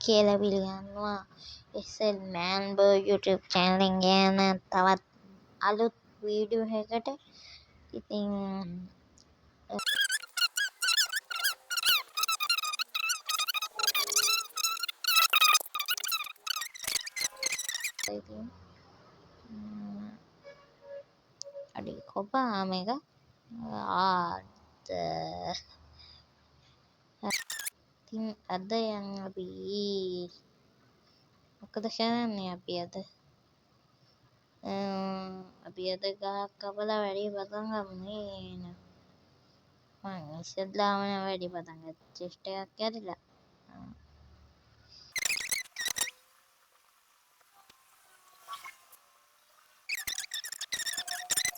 කියලා පිළිගන්නවා SL Manbird YouTube channel එකෙන් ගැන තවත් අලුත් වීඩියෝ එකකට. ඉතින් අඩි කොපා මේක ඉතින් අද යන් අපි මොකද කරන්නේ අපි අද ගහක් කපලා වැඩි පටන් ගමු මං ඉස්සෙල්ලාම වැඩි පටන් ගත්ත චෙස්ට් එකක් කැඩිලා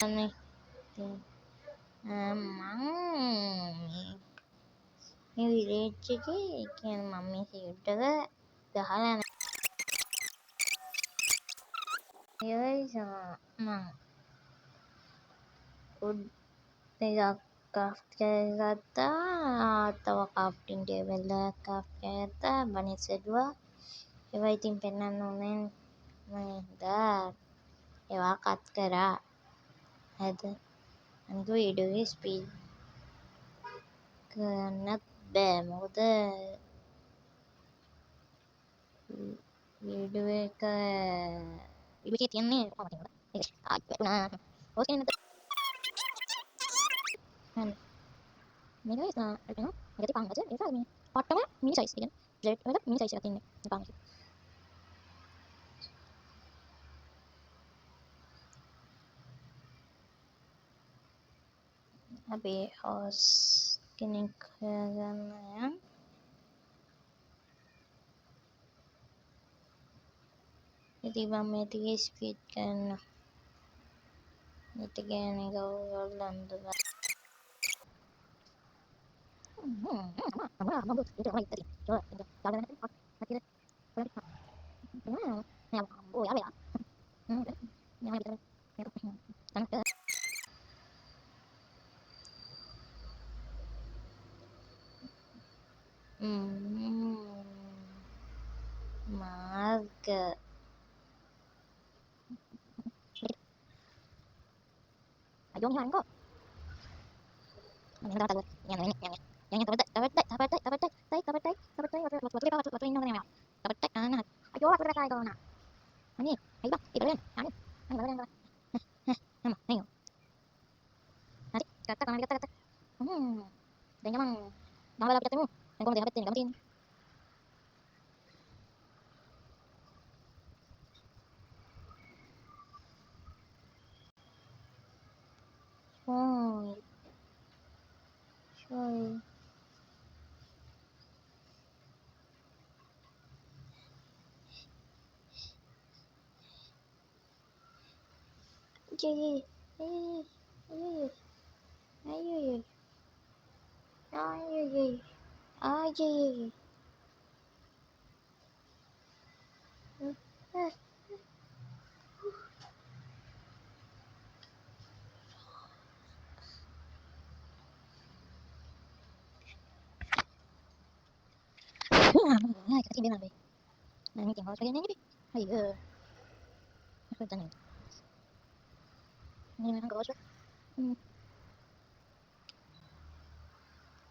අනේ මං මේ විලේජ් එකේ කියන්නේ මම මේ සීඩ් එක ගහලා නැහැ. මං උඩ් එකක් ක්‍රාෆ්ට් කරගත්තා. තව ක්‍රාෆ්ටින් ටේබල් එකක් ක්‍රාෆ්ට් කරගත්තා. බනිස් ඇදුවා. ඒවා ඉතින් පෙන්වන්න ඕනේ මම ඒවා කට් කරා. හරිද? අනික වීඩියෝ එකේ ස්පීඩ් කරන්නත් බෑ. මොකද වීඩියෝ එකේ තියන්නේ කොහොමද? ඒක ආයෙත් හොස් කරන්න මේක ඉතින් මේක පංගජ ඒක මේ පට්ටම මිනි සයිස් කියන්නේ බ්ලෙඩ් වල මිනි සයිස් එකක් තියෙන්නේ පංගජ. අපි හොස් කෙනෙක් හොයාගන්න යන්. ඉතින් මම මේ ටික ස්පීඩ් කරනවා. මේක ගැන ගොල්ලන්ට මාර්ග Ayun yan ko. Ano tayo? Yan. Yan tapat. Tapat ini. Tapat ana. Ayo aku udah kayak na. Ani, ayo itu yan. Ani. Ani badan. Nama, ayo. Nanti kata. Dan memang nang wala ketemu. Yang kau dapat gamitin. Sorry. Kita bilang be. Nah, ini tinggal sekalian aja be. Ayo. Aku tanya. Ini memang gak usah.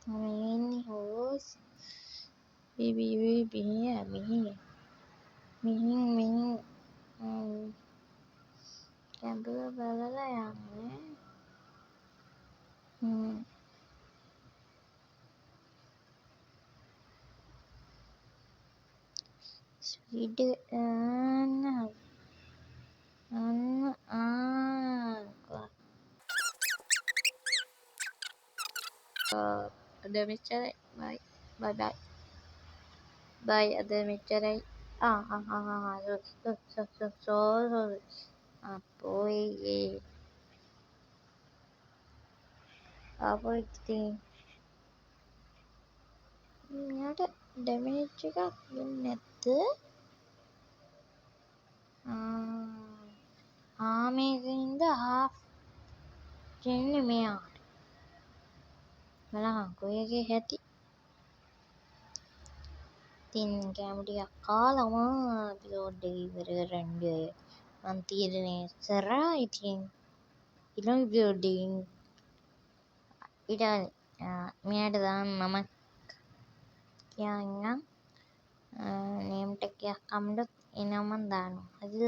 Ini host. Bibi ya mi. Campur balala yang Sweden ada mencari bye ada mencari so apa ini ada damage එකක් වෙන්නේ නැද්ද මේකින්ද half දෙන්නේ මෙයාට බලහන් කොයගේ හැටි ඉතින් කෑම ටිකක් කාලම episode එක ඉවර කරන්න මං තීරණය කරා. ඉතින් ඊළඟ එපිසෝඩ් එකෙන් ඊට මෙයාට දාන්න නමක් කියන්නම්. නේම් ටැග් එකක් හම්බුනොත් ඒ නම මං දානවා. හරිද?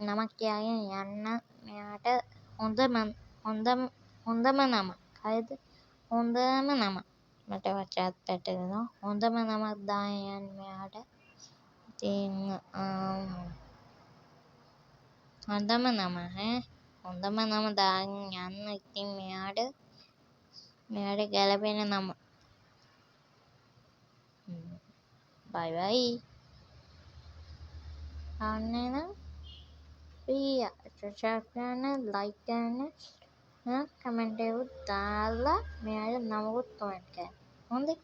නමක් කියාගෙන යන්න මෙයාට හොඳම නම. හරිද? හොඳම නම. මට වචනත් පැටලෙනවා. හොඳම නමක් දාගෙන යන්න මෙයාට. ඉතින් හොඳම නම හොඳම නම දාගෙන යන්න. ඉතින් මෙයාට ගැලපෙන නම. බයි බයි. අන්න එහෙනම් සබ්ස්ක්‍රයිබ් කරන්න, ලයික් කරන්න, කමෙන්ට් එකකුත් දාලා මෙයාට නමකුත් කමෙන්ට් කරන්න. හොඳේ?